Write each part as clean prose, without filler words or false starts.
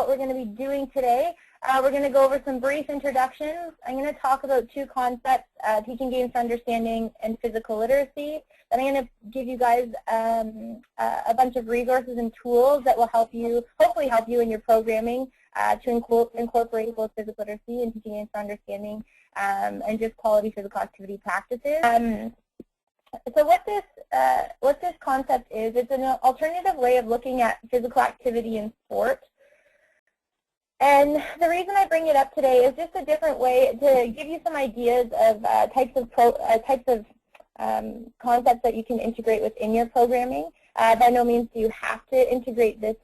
what we're going to be doing today. We're going to go over some brief introductions. I'm going to talk about two concepts, teaching games for understanding and physical literacy. Then I'm going to give you guys a bunch of resources and tools that will help you, hopefully help you in your programming to incorporate both physical literacy and teaching games for understanding and just quality physical activity practices. So what this concept is, it's an alternative way of looking at physical activity in sport. And the reason I bring it up today is just a different way to give you some ideas of types of concepts that you can integrate within your programming. By no means do you have to integrate this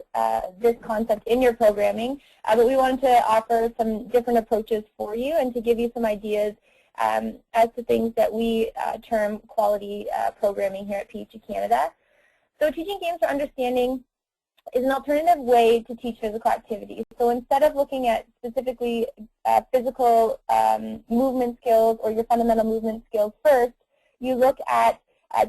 concept in your programming, but we wanted to offer some different approaches for you and to give you some ideas as to things that we term quality programming here at PHE Canada. So teaching games for understanding is an alternative way to teach physical activity. So instead of looking at specifically physical movement skills or your fundamental movement skills first, you look at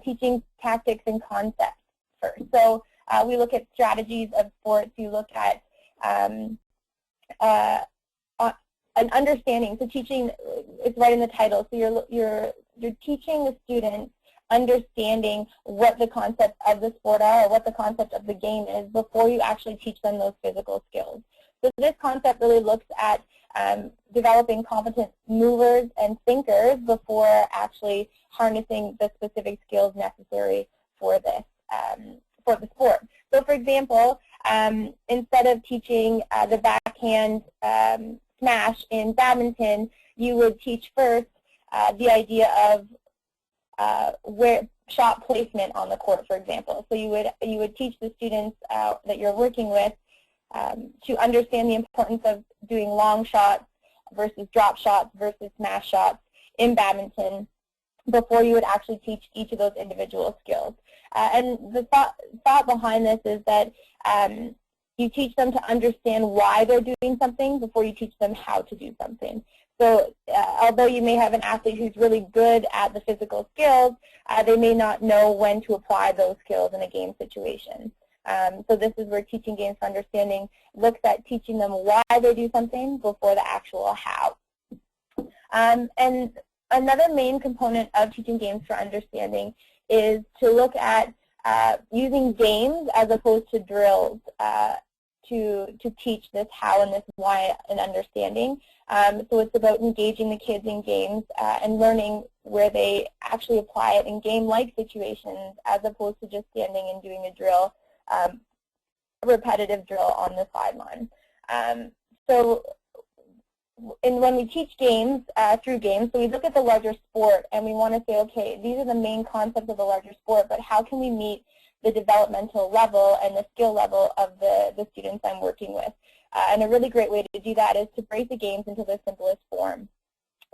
teaching tactics and concepts first. So we look at strategies of sports. You look at an understanding. So teaching is right in the title. So you're teaching the students understanding what the concepts of the sport are or what the concept of the game is before you actually teach them those physical skills. So this concept really looks at developing competent movers and thinkers before actually harnessing the specific skills necessary for this, for the sport. So for example, instead of teaching the backhand smash in badminton, you would teach first the idea of where shot placement on the court, for example. So you would teach the students that you're working with to understand the importance of doing long shots versus drop shots versus smash shots in badminton before you would actually teach each of those individual skills. And the thought behind this is that you teach them to understand why they're doing something before you teach them how to do something. So although you may have an athlete who's really good at the physical skills, they may not know when to apply those skills in a game situation. So this is where teaching games for understanding looks at teaching them why they do something before the actual how. And another main component of teaching games for understanding is to look at using games as opposed to drills to teach this how and this why and understanding. So it's about engaging the kids in games and learning where they actually apply it in game-like situations as opposed to just standing and doing a drill, a repetitive drill on the sideline. So when we teach games through games, so we look at the larger sport and we want to say, okay, these are the main concepts of the larger sport, but how can we meet the developmental level and the skill level of the students I'm working with? And a really great way to do that is to break the games into the simplest form.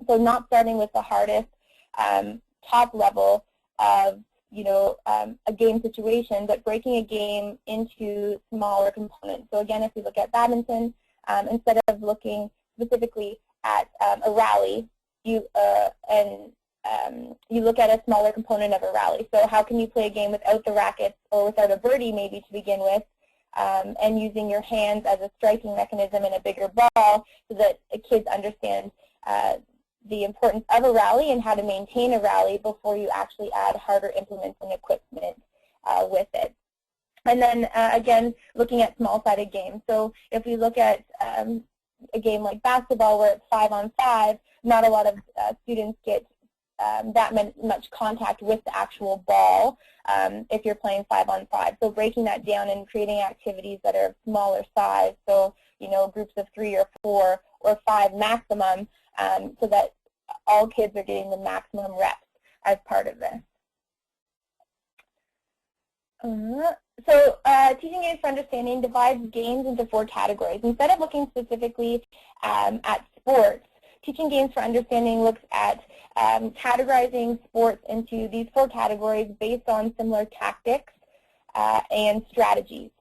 So not starting with the hardest top level of a game situation, but breaking a game into smaller components. So again, if we look at badminton, instead of looking specifically at a rally, you look at a smaller component of a rally. So how can you play a game without the rackets or without a birdie maybe to begin with, and using your hands as a striking mechanism in a bigger ball so that kids understand the importance of a rally and how to maintain a rally before you actually add harder implements and equipment with it. And then again, looking at small-sided games. So if we look at a game like basketball where it's 5-on-5, not a lot of students get that much contact with the actual ball if you're playing 5-on-5. So breaking that down and creating activities that are of smaller size, so groups of 3 or 4 or 5 maximum, so that all kids are getting the maximum reps as part of this. So teaching games for understanding divides games into 4 categories. Instead of looking specifically at sports, teaching games for understanding looks at categorizing sports into these 4 categories based on similar tactics and strategies.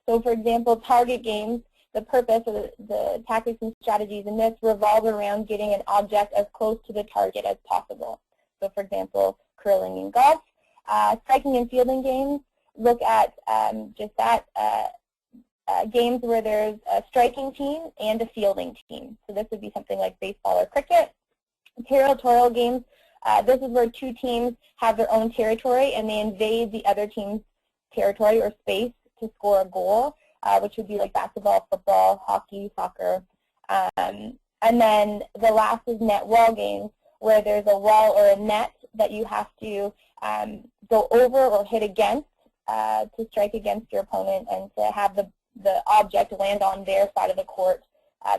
So for example, target games, the purpose of the tactics and strategies in this revolve around getting an object as close to the target as possible. So for example, curling and golf. Striking and fielding games look at just that, games where there's a striking team and a fielding team. So this would be something like baseball or cricket. Territorial games, this is where two teams have their own territory and they invade the other team's territory or space to score a goal, which would be like basketball, football, hockey, soccer. And then the last is net wall games, where there's a wall or a net that you have to go over or hit against to strike against your opponent and to have the object land on their side of the court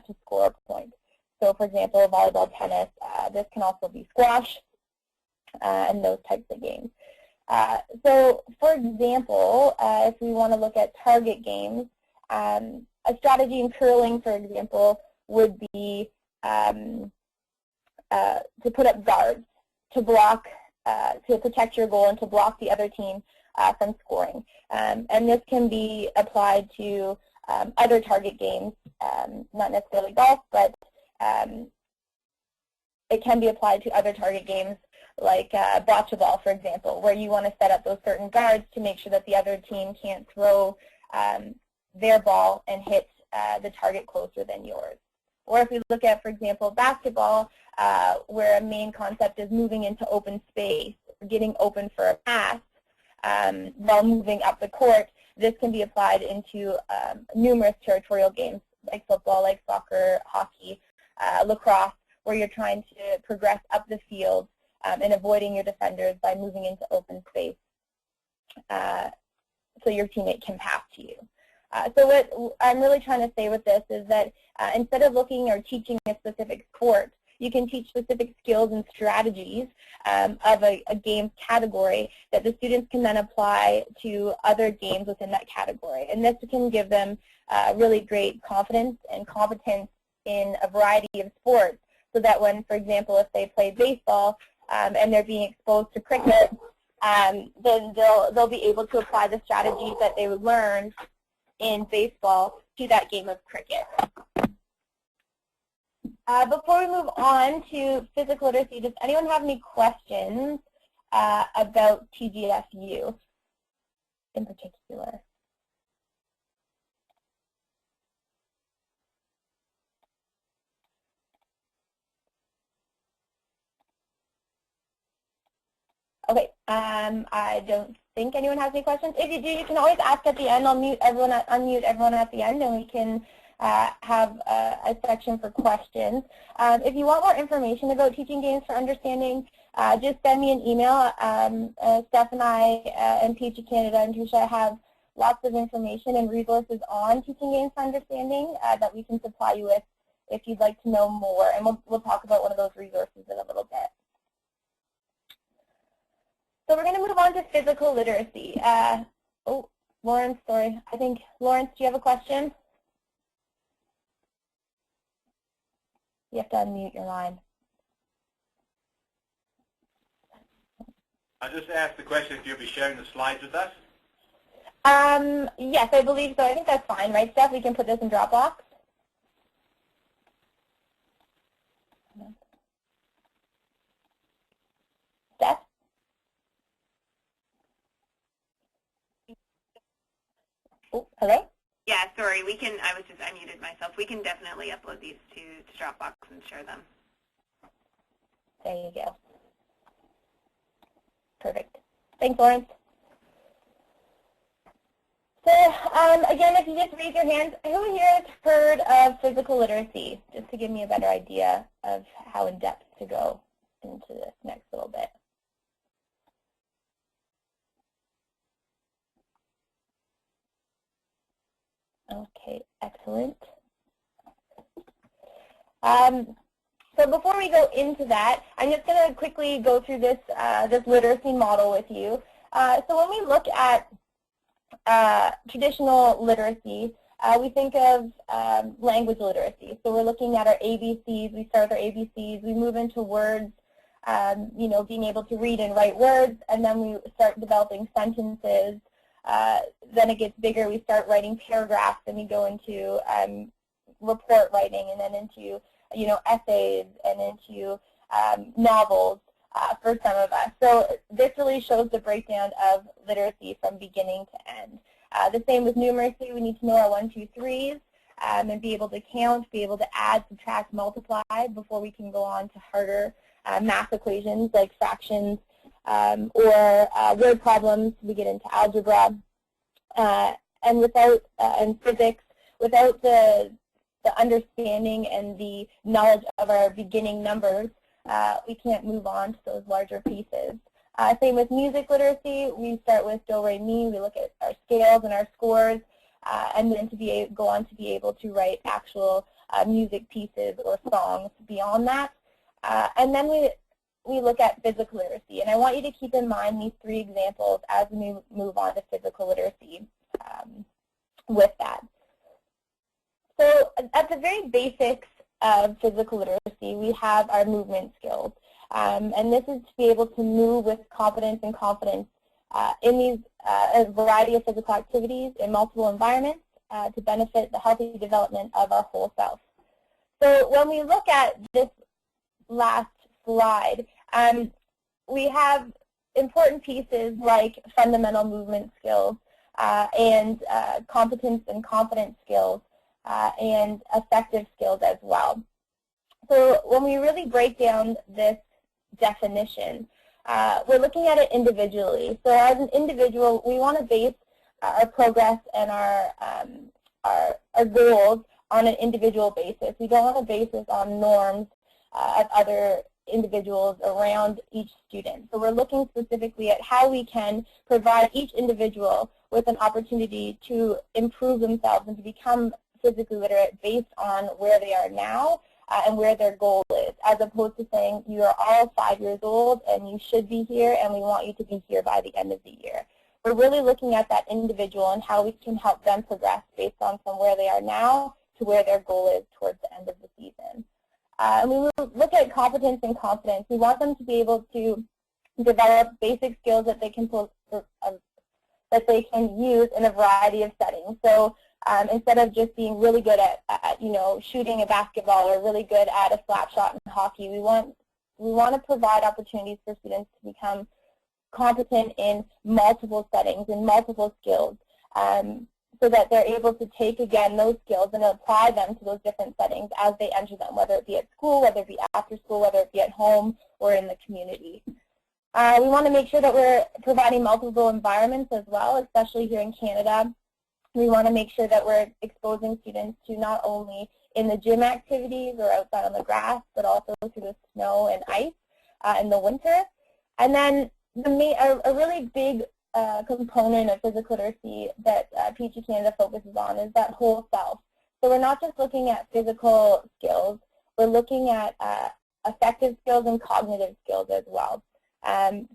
to score a point. So, for example, volleyball, tennis, this can also be squash and those types of games. So, for example, if we want to look at target games, a strategy in curling, for example, would be to put up guards to block, to protect your goal and to block the other team from scoring. And this can be applied to other target games, not necessarily golf, but it can be applied to other target games like bocce ball, for example, where you want to set up those certain guards to make sure that the other team can't throw their ball and hit the target closer than yours. Or if we look at, for example, basketball, where a main concept is moving into open space, getting open for a pass while moving up the court, this can be applied into numerous territorial games like football, like soccer, hockey, lacrosse, where you're trying to progress up the field and avoiding your defenders by moving into open space so your teammate can pass to you. So what I'm really trying to say with this is that instead of looking or teaching a specific sport, you can teach specific skills and strategies of a game's category that the students can then apply to other games within that category. And this can give them really great confidence and competence in a variety of sports, so that when, for example, if they play baseball and they're being exposed to cricket, then they'll be able to apply the strategies that they would learn in baseball to that game of cricket. Before we move on to physical literacy, does anyone have any questions about TGFU in particular? Okay, I don't think anyone has any questions. If you do, you can always ask at the end. I'll unmute everyone at the end, and we can have a section for questions. If you want more information about teaching games for understanding, just send me an email. Steph and I and Peachy Canada and Tusha have lots of information and resources on teaching games for understanding that we can supply you with if you'd like to know more. And we'll talk about one of those resources in a little bit. So we're going to move on to physical literacy. Oh, Lawrence, sorry. I think, Lawrence, do you have a question? You have to unmute your line. I just asked the question if you'll be sharing the slides with us. Yes, I believe so. I think that's fine, right, Steph? We can put this in Dropbox. Steph? Oh, hello? Yeah, sorry, we can, I was just, I muted myself. We can definitely upload these to Dropbox and share them. There you go. Perfect. Thanks, Lawrence. So, again, if you just raise your hands, who here has heard of physical literacy? Just to give me a better idea of how in-depth to go into this next little bit. Okay, excellent. So before we go into that, I'm just going to quickly go through this, this literacy model with you. So when we look at traditional literacy, we think of language literacy. So we're looking at our ABCs. We start with our ABCs. We move into words, you know, being able to read and write words, and then we start developing sentences. Then it gets bigger. We start writing paragraphs, and we go into report writing, and then into, you know, essays, and into novels for some of us. So this really shows the breakdown of literacy from beginning to end. The same with numeracy. We need to know our 1, 2, 3s and be able to count, be able to add, subtract, multiply before we can go on to harder math equations like fractions or word problems. We get into algebra. And without, in physics, without the understanding and the knowledge of our beginning numbers, we can't move on to those larger pieces. Same with music literacy. We start with do, re, mi. We look at our scales and our scores, and then go on to be able to write actual music pieces or songs beyond that. And then we look at physical literacy. And I want you to keep in mind these 3 examples as we move on to physical literacy with that. So at the very basics of physical literacy, we have our movement skills. And this is to be able to move with competence and confidence in these a variety of physical activities in multiple environments to benefit the healthy development of our whole self. So when we look at this last slide, we have important pieces like fundamental movement skills and competence and confidence skills and affective skills as well. So when we really break down this definition, we're looking at it individually. So as an individual, we want to base our progress and our goals on an individual basis. We don't want to base this on norms of other individuals around each student. So we're looking specifically at how we can provide each individual with an opportunity to improve themselves and to become physically literate based on where they are now and where their goal is, as opposed to saying you are all 5 years old and you should be here and we want you to be here by the end of the year. We're really looking at that individual and how we can help them progress based on from where they are now to where their goal is towards the end of the season. And we look at competence and confidence. We want them to be able to develop basic skills that they can use in a variety of settings. So instead of just being really good at shooting a basketball or really good at a slap shot in hockey, we want to provide opportunities for students to become competent in multiple settings and multiple skills, so that they're able to take, again, those skills and apply them to those different settings as they enter them, whether it be at school, whether it be after school, whether it be at home or in the community. We want to make sure that we're providing multiple environments as well, especially here in Canada. We want to make sure that we're exposing students to not only in the gym activities or outside on the grass, but also through the snow and ice in the winter. And then a really big component of physical literacy that PG Canada focuses on is that whole self. So we're not just looking at physical skills, we're looking at affective skills and cognitive skills as well.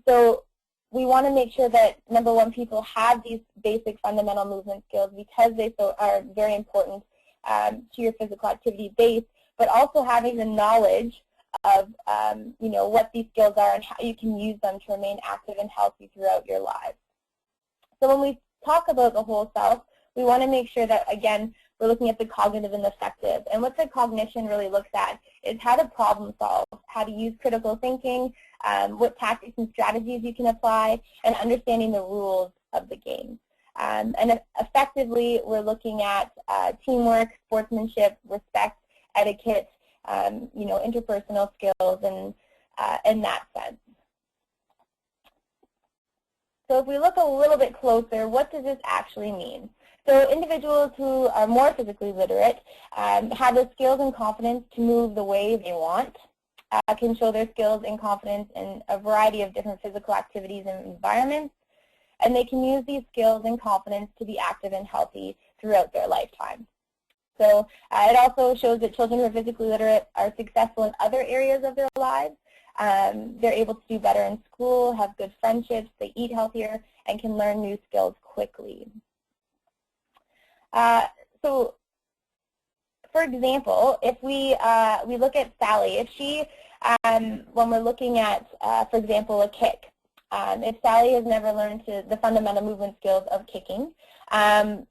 So we want to make sure that, number one, people have these basic fundamental movement skills because they are very important to your physical activity base, but also having the knowledge of what these skills are and how you can use them to remain active and healthy throughout your lives. So when we talk about the whole self, we want to make sure that, again, we're looking at the cognitive and the affective. And what the cognition really looks at is how to problem solve, how to use critical thinking, what tactics and strategies you can apply, and understanding the rules of the game. And effectively, we're looking at teamwork, sportsmanship, respect, etiquette, interpersonal skills, and in that sense. So if we look a little bit closer, what does this actually mean? So individuals who are more physically literate have the skills and confidence to move the way they want, can show their skills and confidence in a variety of different physical activities and environments, and they can use these skills and confidence to be active and healthy throughout their lifetime. So it also shows that children who are physically literate are successful in other areas of their lives. They're able to do better in school, have good friendships, they eat healthier, and can learn new skills quickly. So, for example, if we look at Sally, if she, when we're looking at, for example, a kick, if Sally has never learned the fundamental movement skills of kicking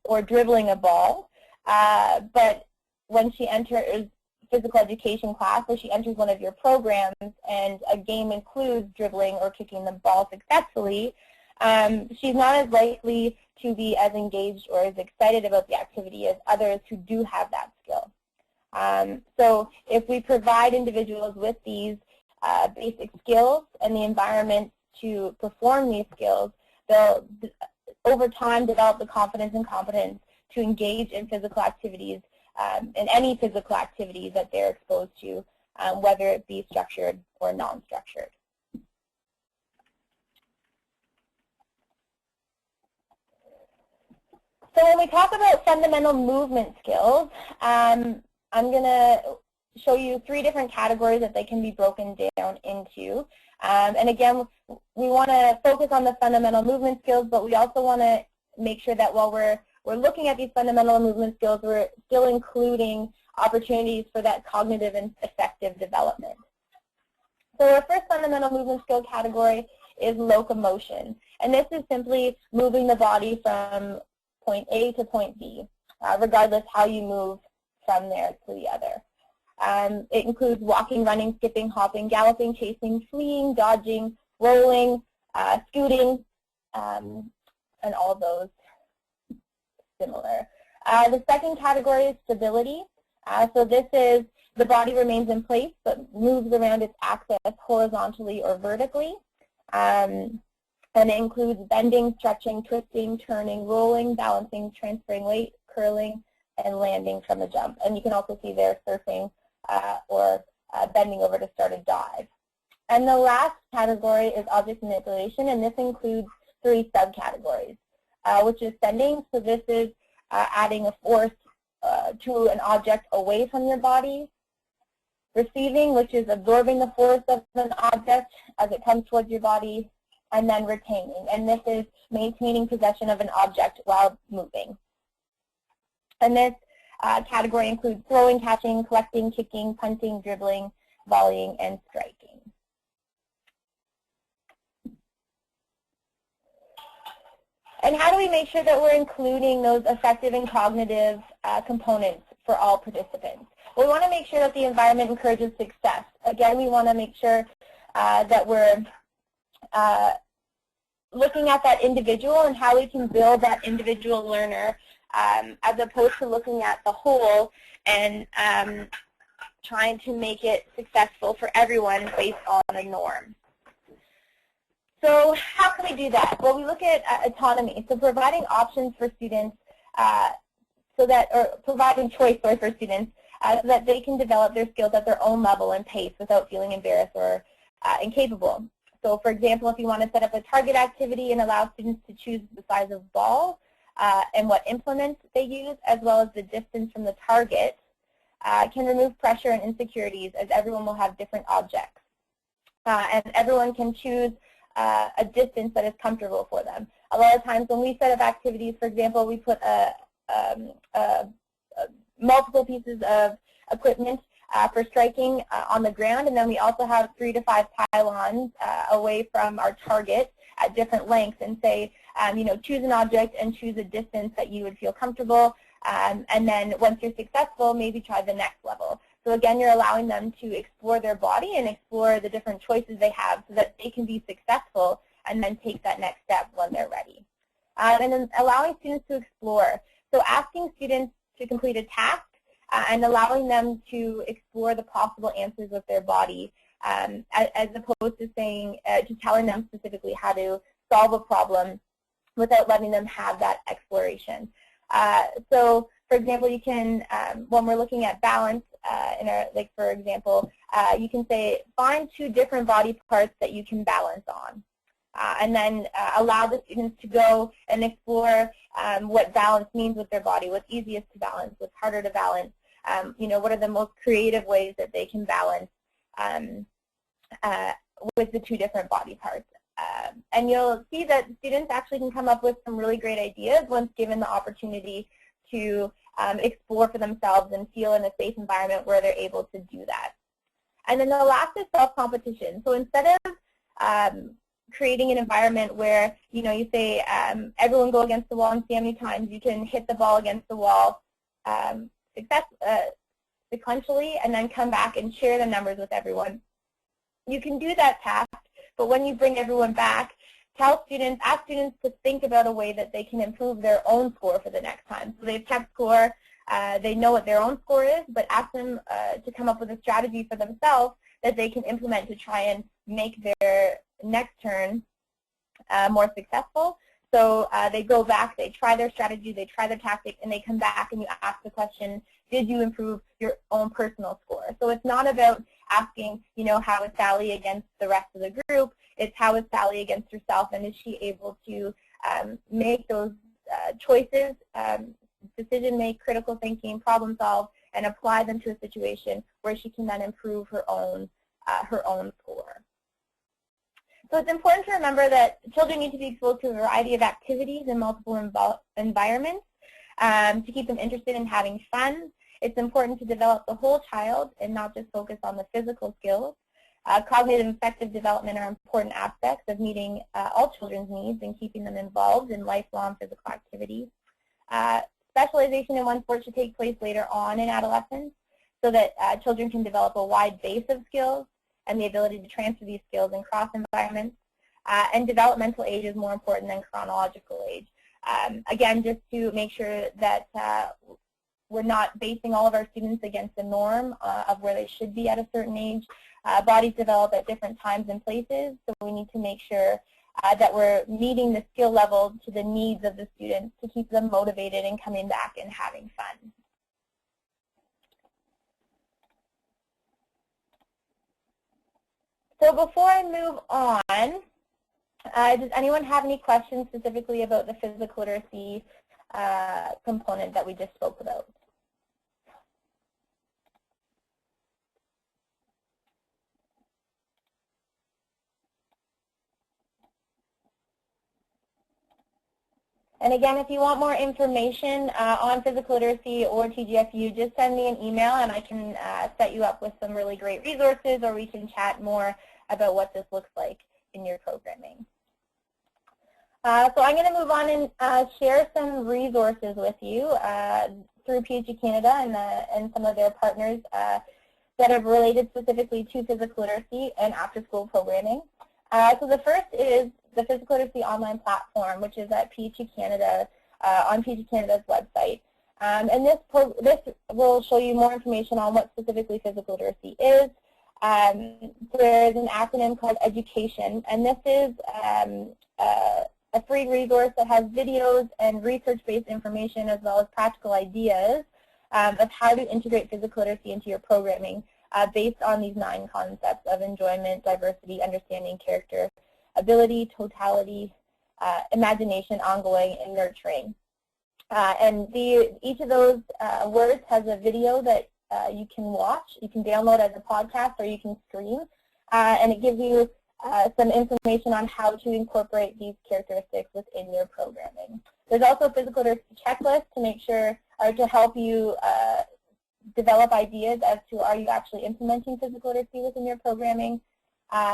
or dribbling a ball, but when she enters physical education class, or she enters one of your programs and a game includes dribbling or kicking the ball successfully, she's not as likely to be as engaged or as excited about the activity as others who do have that skill. So if we provide individuals with these basic skills and the environment to perform these skills, they'll over time develop the confidence and competence to engage in physical activities, in any physical activity that they're exposed to, whether it be structured or non-structured. So when we talk about fundamental movement skills, I'm going to show you 3 different categories that they can be broken down into. And again, we want to focus on the fundamental movement skills, but we also want to make sure that while we're looking at these fundamental movement skills, we're still including opportunities for that cognitive and affective development. So our first fundamental movement skill category is locomotion. And this is simply moving the body from point A to point B, regardless how you move from there to the other. It includes walking, running, skipping, hopping, galloping, chasing, fleeing, dodging, rolling, scooting, and all those similar. The second category is stability. So this is the body remains in place but moves around its axis horizontally or vertically. And it includes bending, stretching, twisting, turning, rolling, balancing, transferring weight, curling, and landing from the jump. And you can also see there surfing or bending over to start a dive. And the last category is object manipulation, and this includes 3 subcategories, which is sending. So this is adding a force to an object away from your body. Receiving, which is absorbing the force of an object as it comes towards your body. And then retaining, and this is maintaining possession of an object while moving. And this category includes throwing, catching, collecting, kicking, punting, dribbling, volleying, and striking. And how do we make sure that we're including those affective and cognitive components for all participants? Well, we want to make sure that the environment encourages success. Again, we want to make sure that we're looking at that individual and how we can build that individual learner as opposed to looking at the whole and trying to make it successful for everyone based on a norm. So how can we do that? Well, we look at autonomy, so providing options for students providing choice for students so that they can develop their skills at their own level and pace without feeling embarrassed or incapable. So for example, if you want to set up a target activity and allow students to choose the size of ball and what implements they use, as well as the distance from the target, can remove pressure and insecurities as everyone will have different objects. And everyone can choose a distance that is comfortable for them. A lot of times when we set up activities, for example, we put multiple pieces of equipment for striking on the ground, and then we also have 3 to 5 pylons away from our target at different lengths, and say, choose an object and choose a distance that you would feel comfortable, and then once you're successful, maybe try the next level. So again, you're allowing them to explore their body and explore the different choices they have so that they can be successful and then take that next step when they're ready. And then allowing students to explore. So asking students to complete a task and allowing them to explore the possible answers with their body, as opposed to saying, just telling them specifically how to solve a problem without letting them have that exploration. So, for example, you can, when we're looking at balance, for example, you can say, find 2 different body parts that you can balance on. And then allow the students to go and explore what balance means with their body, what's easiest to balance, what's harder to balance, what are the most creative ways that they can balance with the 2 different body parts. And you'll see that students actually can come up with some really great ideas once given the opportunity to explore for themselves and feel in a safe environment where they're able to do that. And then the last is self-competition. So instead of creating an environment where, you say, everyone go against the wall and see how many times you can hit the ball against the wall sequentially, and then come back and share the numbers with everyone. You can do that task, but when you bring everyone back ask students to think about a way that they can improve their own score for the next time. So they've kept score, they know what their own score is, but ask them to come up with a strategy for themselves that they can implement to try and make their next turn more successful. So they go back, they try their strategy, they try their tactic, and they come back and you ask the question, did you improve your own personal score? So it's not about asking, how is Sally against the rest of the group? It's how is Sally against herself, and is she able to make those choices, decision-make, critical thinking, problem solve, and apply them to a situation where she can then improve her own score. So it's important to remember that children need to be exposed to a variety of activities in multiple environments to keep them interested in having fun. It's important to develop the whole child and not just focus on the physical skills. Cognitive and affective development are important aspects of meeting all children's needs and keeping them involved in lifelong physical activities. Specialization in one sport should take place later on in adolescence so that children can develop a wide base of skills and the ability to transfer these skills in cross environments. And developmental age is more important than chronological age. Again, just to make sure that we're not basing all of our students against the norm of where they should be at a certain age. Bodies develop at different times and places, so we need to make sure that we're meeting the skill level to the needs of the students to keep them motivated and coming back and having fun. So before I move on, does anyone have any questions specifically about the physical literacy component that we just spoke about? And again, if you want more information on physical literacy or TGFU, just send me an email and I can set you up with some really great resources, or we can chat more about what this looks like in your programming. So I'm going to move on and share some resources with you through PhD Canada and some of their partners that are related specifically to physical literacy and after-school programming. So the first is the Physical Literacy Online Platform, which is at PhD Canada, on PhD Canada's website. And this will show you more information on what specifically physical literacy is. There's an acronym called EDUCATION, and this is a free resource that has videos and research-based information as well as practical ideas of how to integrate physical literacy into your programming based on these 9 concepts of enjoyment, diversity, understanding, character, ability, totality, imagination, ongoing, and nurturing. And each of those words has a video that you can watch. You can download as a podcast or you can stream. And it gives you some information on how to incorporate these characteristics within your programming. There's also a physical literacy checklist to make sure, or to help you develop ideas as to are you actually implementing physical literacy within your programming.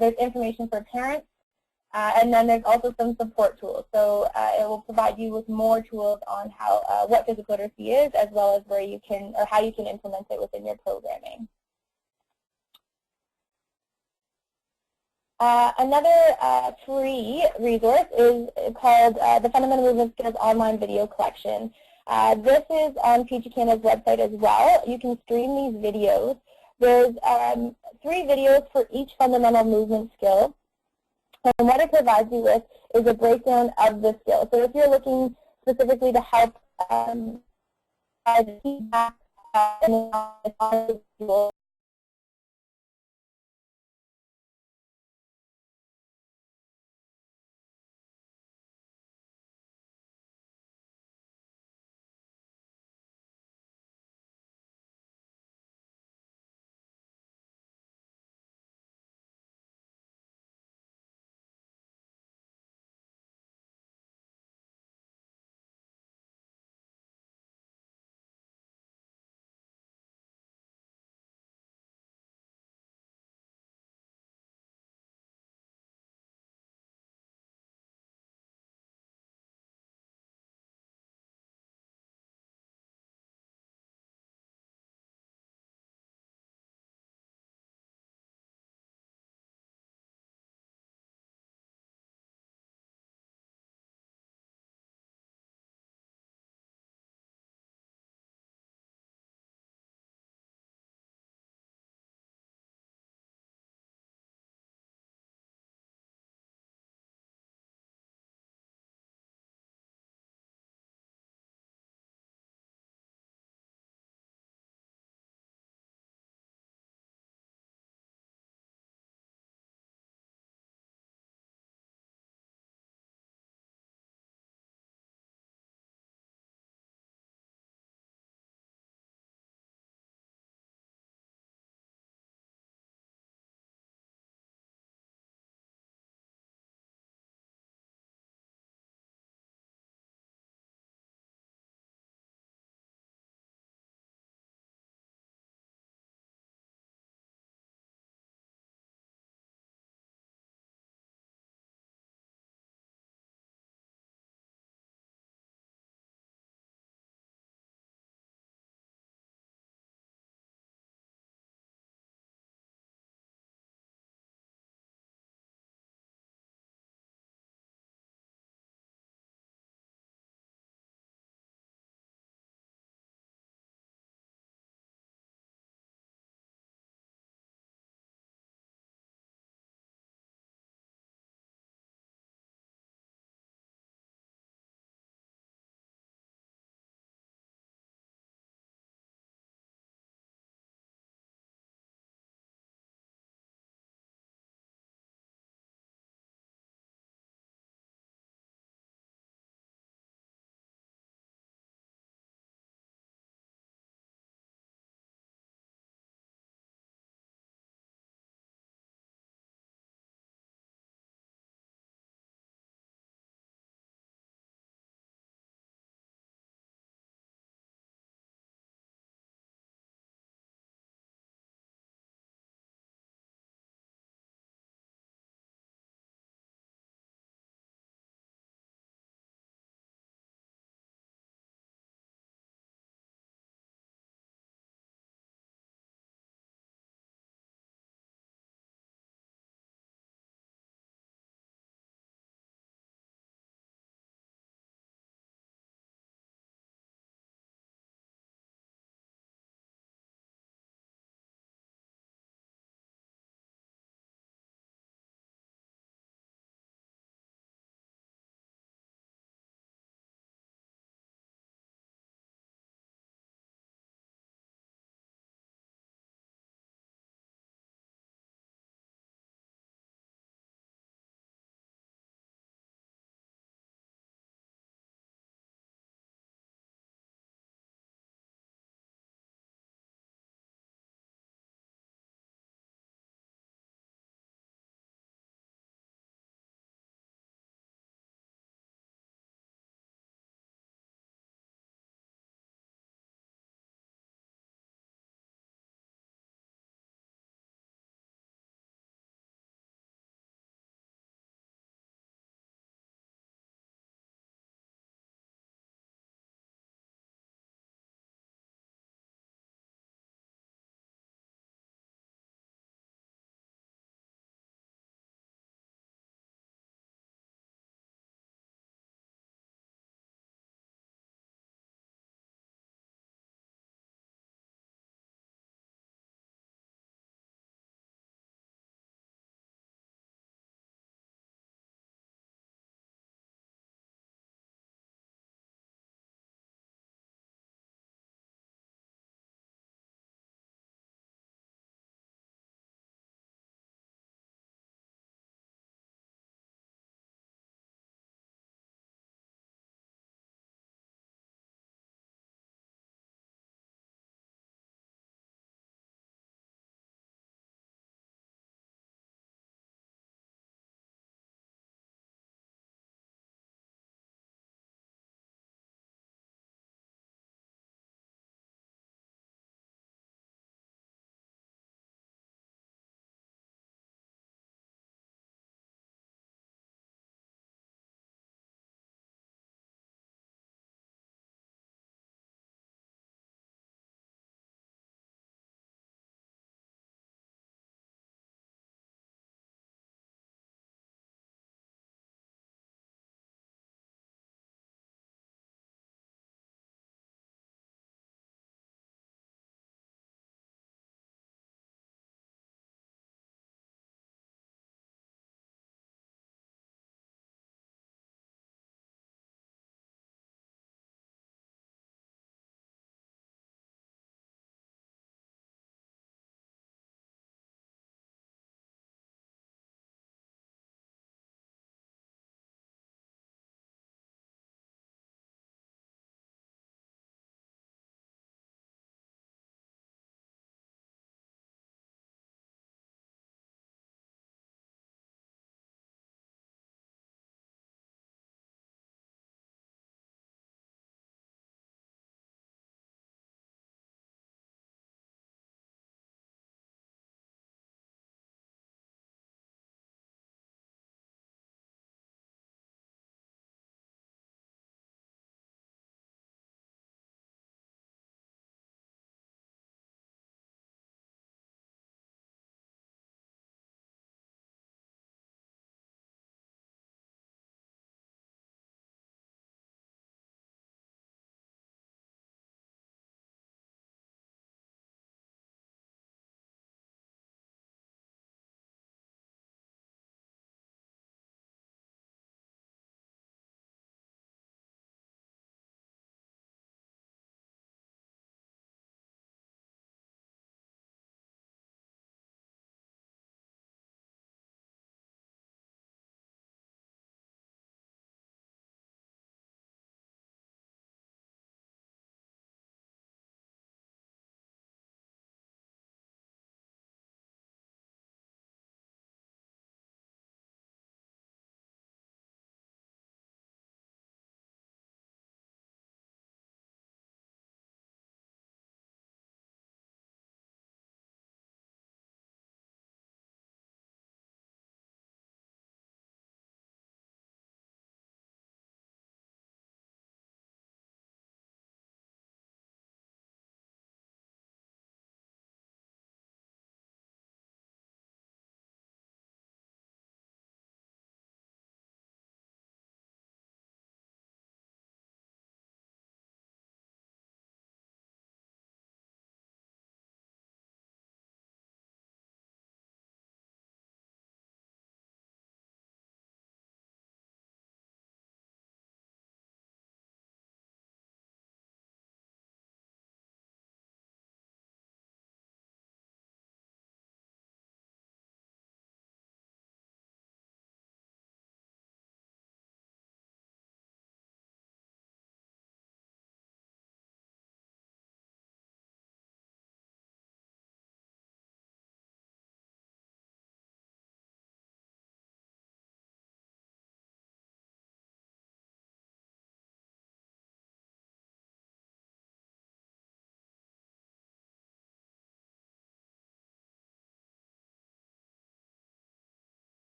There's information for parents. And then there's also some support tools. So it will provide you with more tools on how what physical literacy is, as well as where you can, or how you can implement it within your programming. Another free resource is called the Fundamental Movement Skills Online Video Collection. This is on PhD Canada's website as well. You can stream these videos. There's 3 videos for each fundamental movement skill. And what it provides you with is a breakdown of the skill. So if you're looking specifically to help provide feedback and